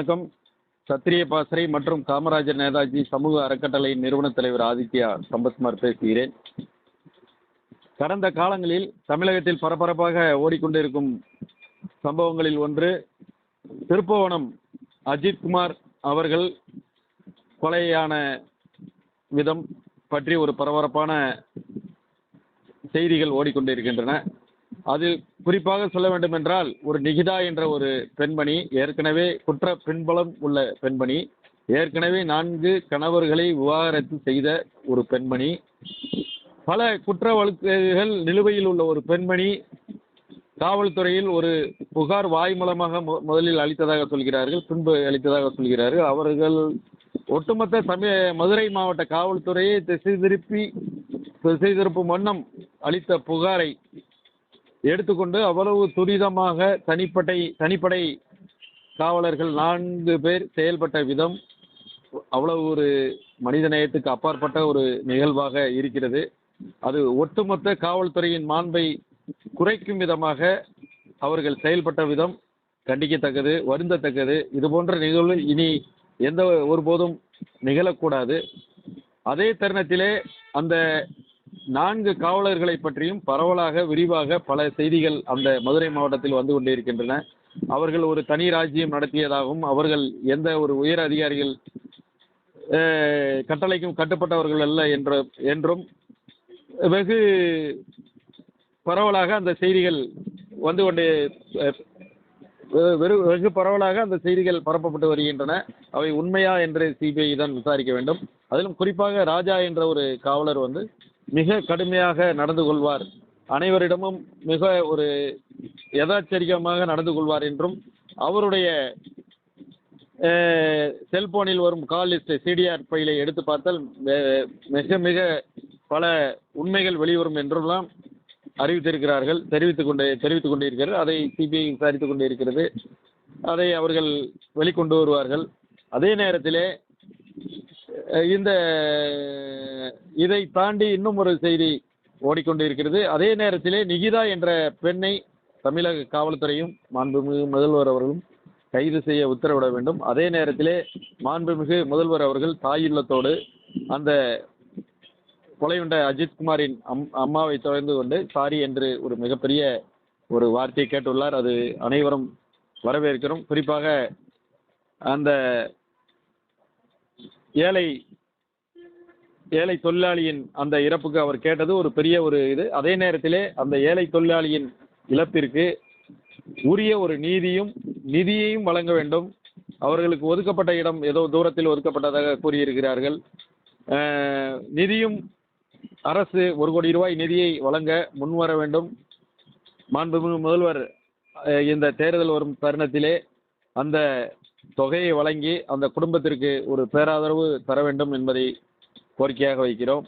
வணக்கம். சத்திரிய பாசறை மற்றும் காமராஜர் நேதாஜி சமூக அறக்கட்டளையின் நிறுவன தலைவர் ஆதித்யா சம்பத்குமார் பேசுகிறேன். கடந்த காலங்களில் தமிழகத்தில் பரபரப்பாக ஓடிக்கொண்டிருக்கும் சம்பவங்களில் ஒன்று, திருப்புவனம் அஜித்குமார் அவர்கள் கொலையான விதம் பற்றி ஒரு பரபரப்பான செய்திகள் ஓடிக்கொண்டிருக்கின்றன. அதில் குறிப்பாக சொல்ல வேண்டுமென்றால், ஒரு நிகிதா என்ற ஒரு பெண்மணி, ஏற்கனவே குற்ற பின்புலம் உள்ள பெண்மணி, ஏற்கனவே 4 கணவர்களை விவாகரத்து செய்த ஒரு பெண்மணி, பல குற்ற வழக்குகள் நிலுவையில் உள்ள ஒரு பெண்மணி, காவல்துறையில் ஒரு புகார் வாய் மூலமாக முதலில் அளித்ததாக சொல்கிறார்கள், பின்பு அளித்ததாக சொல்கிறார்கள். அவர்கள் ஒட்டுமொத்த மதுரை மாவட்ட காவல்துறையை திசை திருப்பும் வண்ணம் அளித்த புகாரை எடுத்துக்கொண்டு அவ்வளவு துரிதமாக தனிப்படை காவலர்கள் 4 பேர் செயல்பட்ட விதம் அவ்வளவு ஒரு மனிதநேயத்துக்கு அப்பாற்பட்ட ஒரு நிகழ்வாக இருக்கிறது. அது ஒட்டுமொத்த காவல்துறையின் மாண்பை குறைக்கும் விதமாக அவர்கள் செயல்பட்ட விதம் கண்டிக்கத்தக்கது, வருந்தத்தக்கது. இதுபோன்ற நிகழ்வு இனி எந்த ஒருபோதும் நிகழக்கூடாது. அதே தருணத்திலே அந்த 4 காவலர்களை பற்றியும் பரவலாக விரிவாக பல செய்திகள் அந்த மதுரை மாவட்டத்தில் வந்து கொண்டிருக்கின்றன. அவர்கள் ஒரு தனி ராஜ்யம் நடத்தியதாகவும், அவர்கள் எந்த ஒரு உயர் அதிகாரிகள் கட்டளைக்கும் கட்டுப்பட்டவர்கள் அல்ல என்றும் வெகு பரவலாக அந்த செய்திகள் வந்து கொண்டு வெகு பரவலாக அந்த செய்திகள் பரப்பப்பட்டு வருகின்றன. அவை உண்மையா என்று சிபிஐ தான் விசாரிக்க வேண்டும். அதிலும் குறிப்பாக ராஜா என்ற ஒரு காவலர் மிக கடுமையாக நடந்து கொள்வார், அனைவரிடமும் மிக ஒரு யதாச்சரிகமாக நடந்து கொள்வார் என்றும், அவருடைய செல்போனில் வரும் கால் லிஸ்ட் சிடிஆர் ஃபைலை எடுத்து பார்த்தால் மிக மிக பல உண்மைகள் வெளிவரும் என்றெல்லாம் அறிவித்திருக்கிறார்கள், தெரிவித்துக் கொண்டிருக்கிறார்கள். அதை சிபிஐ விசாரித்துக் கொண்டிருக்கிறது. அதை அவர்கள் வெளிக்கொண்டு வருவார்கள். அதே நேரத்திலே இதை தாண்டி இன்னும் ஒரு செய்தி ஓடிக்கொண்டிருக்கிறது. அதே நேரத்திலே நிகிதா என்ற பெண்ணை தமிழக காவல்துறையும் மாண்புமிகு முதல்வர் அவர்களும் கைது செய்ய உத்தரவிட வேண்டும். அதே நேரத்திலே மாண்புமிகு முதல்வர் அவர்கள் தாயுள்ளத்தோடு அந்த கொலையுண்ட அஜித்குமாரின் அம்மாவை தொடர்ந்து கொண்டு சாரி என்று ஒரு மிகப்பெரிய ஒரு வார்த்தையை கேட்டுள்ளார். அது அனைவரும் வரவேற்கிறோம். குறிப்பாக அந்த ஏழை தொழிலாளியின் அந்த இறப்புக்கு அவர் கேட்டது ஒரு பெரிய ஒரு இது. அதே நேரத்திலே அந்த ஏழை தொழிலாளியின் இழப்பிற்கு உரிய ஒரு நிதியையும் வழங்க வேண்டும். அவர்களுக்கு ஒதுக்கப்பட்ட இடம் ஏதோ தூரத்தில் ஒதுக்கப்பட்டதாக கூறியிருக்கிறார்கள். நிதியும் அரசு 1 கோடி ரூபாய் நிதியை வழங்க முன்வர வேண்டும். மாண்புமிகு முதல்வர் இந்த தேர்தல் வரும் தருணத்திலே அந்த தொகையை வழங்கி அந்த குடும்பத்திற்கு ஒரு பேராதரவு தர வேண்டும் என்பதை கோரிக்கையாக வைக்கிறோம்.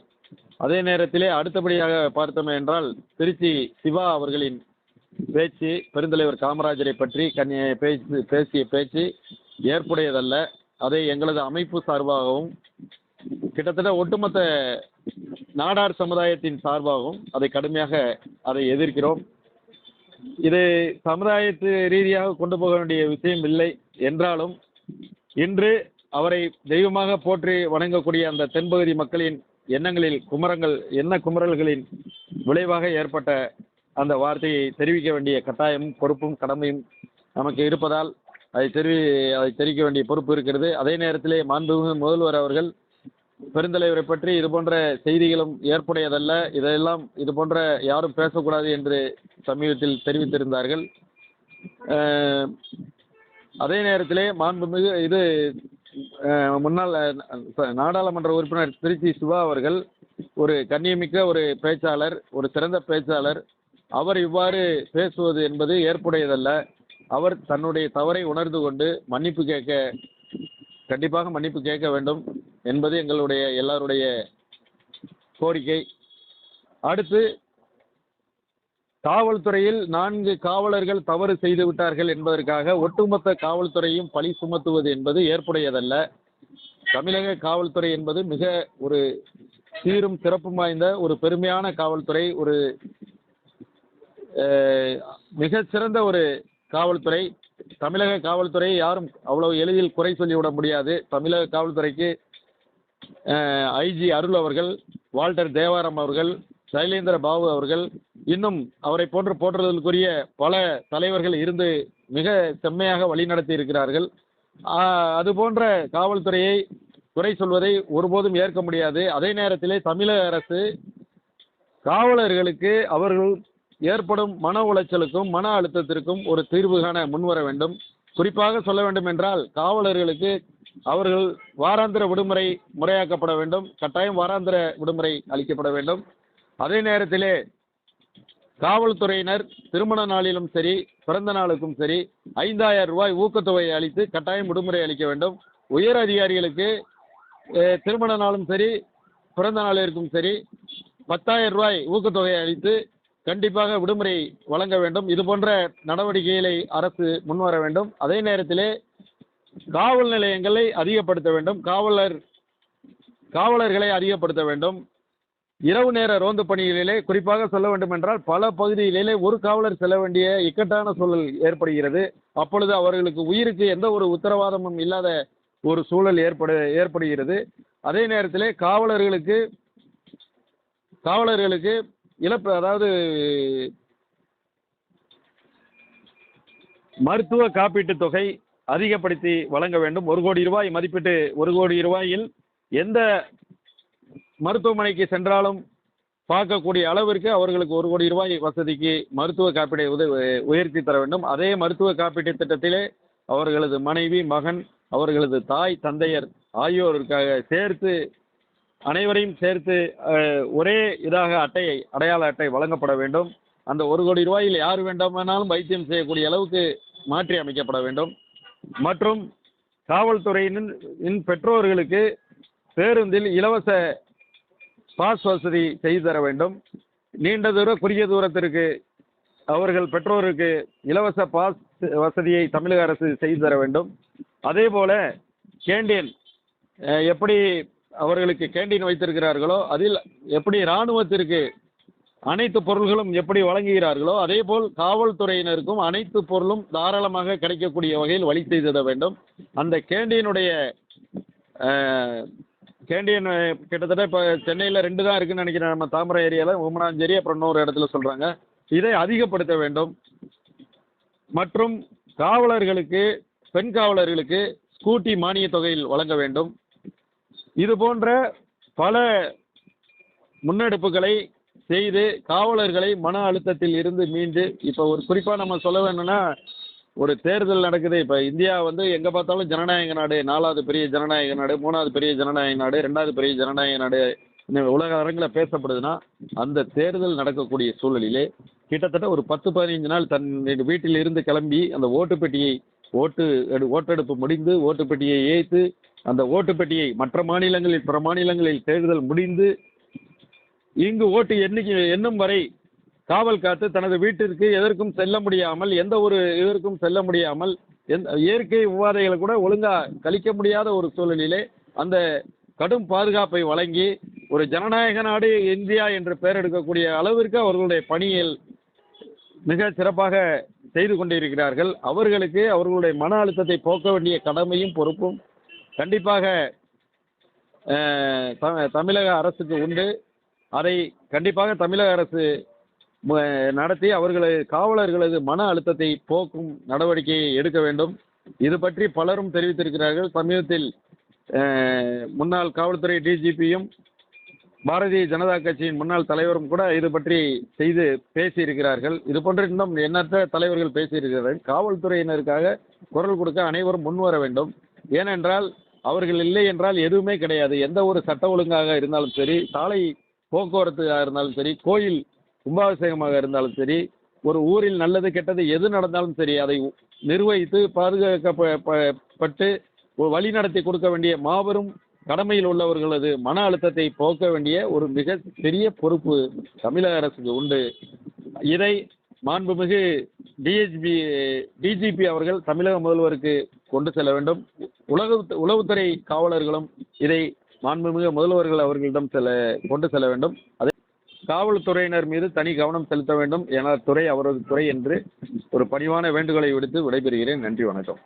அதே நேரத்திலே அடுத்தபடியாக பார்த்தோம் என்றால், திருச்சி சிவா அவர்களின் பேச்சு, பெருந்தலைவர் காமராஜரை பற்றி பேசிய பேச்சு ஏற்புடையதல்ல. அதை எங்களது அமைப்பு சார்பாகவும் கிட்டத்தட்ட ஒட்டுமொத்த நாடார் சமுதாயத்தின் சார்பாகவும் அதை கடுமையாக எதிர்க்கிறோம். இது சமுதாயத்து ரீதியாக கொண்டு போக வேண்டிய விஷயம் இல்லை என்றாலும், இன்று அவரை தெய்வமாக போற்றி வணங்கக்கூடிய அந்த தென்பகுதி மக்களின் குமரல்களின் விளைவாக ஏற்பட்ட அந்த வார்த்தையை தெரிவிக்க வேண்டிய கட்டாயமும் பொறுப்பும் கடமையும் நமக்கு இருப்பதால் அதை தெரிவிக்க வேண்டிய பொறுப்பு இருக்கிறது. அதே நேரத்திலே மாண்புமிகு முதல்வர் அவர்கள் பெருந்தலைவரை பற்றி இதுபோன்ற செய்திகளும் ஏற்புடையதல்ல, இதெல்லாம் இதுபோன்ற யாரும் பேசக்கூடாது என்று சமீபத்தில் தெரிவித்திருந்தார்கள். அதே நேரத்திலே மாண்புமிகு முன்னாள் நாடாளுமன்ற உறுப்பினர் திருச்சி சிவா அவர்கள் ஒரு கண்ணியமிக்க ஒரு பேச்சாளர், ஒரு சிறந்த பேச்சாளர். அவர் இவ்வாறு பேசுவது என்பது ஏற்புடையதல்ல. அவர் தன்னுடைய தவறை உணர்ந்து கொண்டு கண்டிப்பாக மன்னிப்பு கேட்க வேண்டும் என்பது எங்களுடைய எல்லாருடைய கோரிக்கை. அடுத்து, காவல்துறையில் 4 காவலர்கள் தவறு செய்து விட்டார்கள் என்பதற்காக ஒட்டுமொத்த காவல்துறையும் பழி சுமத்துவது என்பது ஏற்புடையதல்ல. தமிழக காவல்துறை என்பது மிக ஒரு சீரும் சிறப்பும் வாய்ந்த ஒரு பெருமையான காவல்துறை, ஒரு மிகச்சிறந்த ஒரு காவல்துறை. தமிழக காவல்துறையை யாரும் அவ்வளவு எளிதில் குறை சொல்லிவிட முடியாது. தமிழக காவல்துறைக்கு ஐஜி அருள் அவர்கள், வால்டர் தேவாரம் அவர்கள், சைலேந்திர பாபு அவர்கள், இன்னும் அவரை போன்று போற்றுதலுக்குரிய பல தலைவர்கள் இருந்து மிக செம்மையாக வழிநடத்தி இருக்கிறார்கள். அதுபோன்ற காவல்துறையை குறை சொல்வதை ஒருபோதும் ஏற்க முடியாது. அதே நேரத்திலே தமிழக அரசு காவலர்களுக்கு அவர்கள் ஏற்படும் மன உளைச்சலுக்கும் மன அழுத்தத்திற்கும் ஒரு தீர்வு காண முன்வர வேண்டும். குறிப்பாக சொல்ல வேண்டும் என்றால் காவலர்களுக்கு அவர்கள் வாராந்திர விடுமுறை முறையாக்கப்பட வேண்டும். கட்டாயம் வாராந்திர விடுமுறை அளிக்கப்பட வேண்டும். அதே நேரத்திலே காவல்துறையினர் திருமண நாளிலும் சரி, பிறந்த நாளுக்கும் சரி 5000 ரூபாய் ஊக்கத்தொகையை அளித்து கட்டாயம் விடுமுறை அளிக்க வேண்டும். உயர் அதிகாரிகளுக்கு திருமண நாளும் சரி, பிறந்த நாளிற்கும் சரி 10,000 ரூபாய் ஊக்கத்தொகையை அளித்து கண்டிப்பாக விடுமுறை வழங்க வேண்டும். இது போன்ற நடவடிக்கைகளை அரசு முன்வர வேண்டும். அதே நேரத்திலே காவல் நிலையங்களை அதிகப்படுத்த வேண்டும். காவலர்களை அதிகப்படுத்த வேண்டும். இரவு நேர ரோந்து பணிகளிலே குறிப்பாக சொல்ல வேண்டும் என்றால் பல பகுதிகளிலே ஒரு காவலர் செல்ல வேண்டிய இக்கட்டான சூழல் ஏற்படுகிறது. அப்பொழுது அவர்களுக்கு உயிருக்கு எந்த ஒரு உத்தரவாதமும் இல்லாத ஒரு சூழல் ஏற்படுகிறது. அதே நேரத்திலே காவலர்களுக்கு இழப்பு, அதாவது மருத்துவ காப்பீட்டு தொகை அதிகப்படுத்தி வழங்க வேண்டும். 1 கோடி ரூபாய் மதிப்பிட்டு 1 கோடி ரூபாயில் எந்த மருத்துவமனைக்கு சென்றாலும் பார்க்கக்கூடிய அளவிற்கு அவர்களுக்கு 1 கோடி ரூபாய் வசதிக்கு மருத்துவ காப்பீடை உயர்த்தி தர வேண்டும். அதே மருத்துவ காப்பீட்டு திட்டத்திலே அவர்களது மனைவி, மகன், அவர்களது தாய், தந்தையர் ஆகியோருக்காக சேர்த்து அனைவரையும் சேர்த்து ஒரே இதாக அடையாள அட்டை வழங்கப்பட வேண்டும். அந்த 1 கோடி ரூபாயில் யார் வேண்டுமானாலும் வைத்தியம் செய்யக்கூடிய அளவுக்கு மாற்றி அமைக்கப்பட வேண்டும். மற்றும் காவல்துறையினின் பெற்றோர்களுக்கு பேருந்தில் இலவச பாஸ் வசதி செய்து தர வேண்டும். நீண்ட தூர குறுகிய தூரத்திற்கு அவர்கள் பெற்றோருக்கு இலவச பாஸ் வசதியை தமிழக அரசு செய்து தர வேண்டும். அதே போல கேண்டீன் எப்படி அவர்களுக்கு கேண்டீன் வைத்திருக்கிறார்களோ அதில் எப்படி இராணுவத்திற்கு அனைத்து பொருள்களும் எப்படி வழங்குகிறார்களோ அதே போல் காவல்துறையினருக்கும் அனைத்து பொருளும் தாராளமாக கிடைக்கக்கூடிய வகையில் வழி செய்திட வேண்டும். அந்த கேண்டீன் கிட்டத்தட்ட இப்போ சென்னையில் 2 தான் இருக்குன்னு நினைக்கிறேன். நம்ம தாமரை ஏரியாவில், உமனாஞ்சேரி, அப்புறம் இன்னொரு இடத்துல சொல்கிறாங்க. இதை அதிகப்படுத்த வேண்டும். மற்றும் பெண் காவலர்களுக்கு ஸ்கூட்டி மானிய தொகையில் வழங்க வேண்டும். இது போன்ற பல முன்னெடுப்புகளை செய்து காவலர்களை மன அழுத்தத்தில் இருந்து மீண்டு, இப்போ ஒரு குறிப்பாக நம்ம சொல்ல வேணும்னா ஒரு தேர்தல் நடக்குது. இப்போ இந்தியா எங்கே பார்த்தாலும் ஜனநாயக நாடு, 4வது பெரிய ஜனநாயக நாடு, 3வது பெரிய ஜனநாயக நாடு, 2வது பெரிய ஜனநாயக நாடு உலக அரங்கில் பேசப்படுதுன்னா அந்த தேர்தல் நடக்கக்கூடிய சூழலிலே கிட்டத்தட்ட ஒரு 10-15 நாள் தன் வீட்டில் இருந்து கிளம்பி அந்த ஓட்டெடுப்பு முடிந்து ஓட்டுப்பெட்டியை ஏய்த்து அந்த ஓட்டுப்பெட்டியை பிற மாநிலங்களில் தேர்தல் முடிந்து இங்கு ஓட்டு எண்ணும் வரை காவல் காத்து தனது வீட்டிற்கு எதற்கும் செல்ல முடியாமல், எந்த ஒரு இதற்கும் செல்ல முடியாமல், இயற்கை உபாதைகளை கூட ஒழுங்கா கழிக்க முடியாத ஒரு சூழலிலே அந்த கடும் பாதுகாப்பை வழங்கி ஒரு ஜனநாயக நாடு இந்தியா என்று பெயர் எடுக்கக்கூடிய அளவிற்கு அவர்களுடைய பணியில் மிக சிறப்பாக செய்து கொண்டிருக்கிறார்கள். அவர்களுக்கு அவர்களுடைய மன அழுத்தத்தை போக்க வேண்டிய கடமையும் பொறுப்பும் கண்டிப்பாக தமிழக அரசுக்கு உண்டு. அதை கண்டிப்பாக தமிழக அரசு நடத்தி காவலர்களது மன அழுத்தத்தை போக்கும் நடவடிக்கையை எடுக்க வேண்டும். இது பற்றி பலரும் தெரிவித்திருக்கிறார்கள். சமீபத்தில் முன்னாள் காவல்துறை டிஜிபியும் பாரதிய ஜனதா கட்சியின் முன்னாள் தலைவரும் கூட இது பற்றி பேசியிருக்கிறார்கள். இது போன்ற இன்னும் எண்ணற்ற தலைவர்கள் பேசியிருக்கிறார்கள். காவல்துறையினருக்காக குரல் கொடுக்க அனைவரும் முன்வர வேண்டும். ஏனென்றால் அவர்கள் இல்லை என்றால் எதுவுமே கிடையாது. எந்த ஒரு சட்ட ஒழுங்காக இருந்தாலும் சரி, சாலை போக்குவரத்தாக இருந்தாலும் சரி, கோயில் கும்பாபிஷேகமாக இருந்தாலும் சரி, ஒரு ஊரில் நல்லது கெட்டது எது நடந்தாலும் சரி, அதை நிர்வகித்து பாதுகாக்கப்பட்டு வழி நடத்தி கொடுக்க வேண்டிய மாபெரும் கடமையில் உள்ளவர்களது மன அழுத்தத்தை போக்க வேண்டிய ஒரு மிக பெரிய பொறுப்பு தமிழக அரசுக்கு உண்டு. இதை மாண்புமிகு டிஜிபி அவர்கள் தமிழக முதல்வருக்கு கொண்டு செல்ல வேண்டும். உளவுத்துறை காவலர்களும் இதை மாண்புமிகு முதல்வர்கள் அவர்களிடம் கொண்டு செல்ல வேண்டும். அதே காவல்துறையினர் மீது தனி கவனம் செலுத்த வேண்டும். என துறை அவரது துறை என்று ஒரு பணிவான வேண்டுகோளை விடுத்து விடைபெறுகிறேன். நன்றி, வணக்கம்.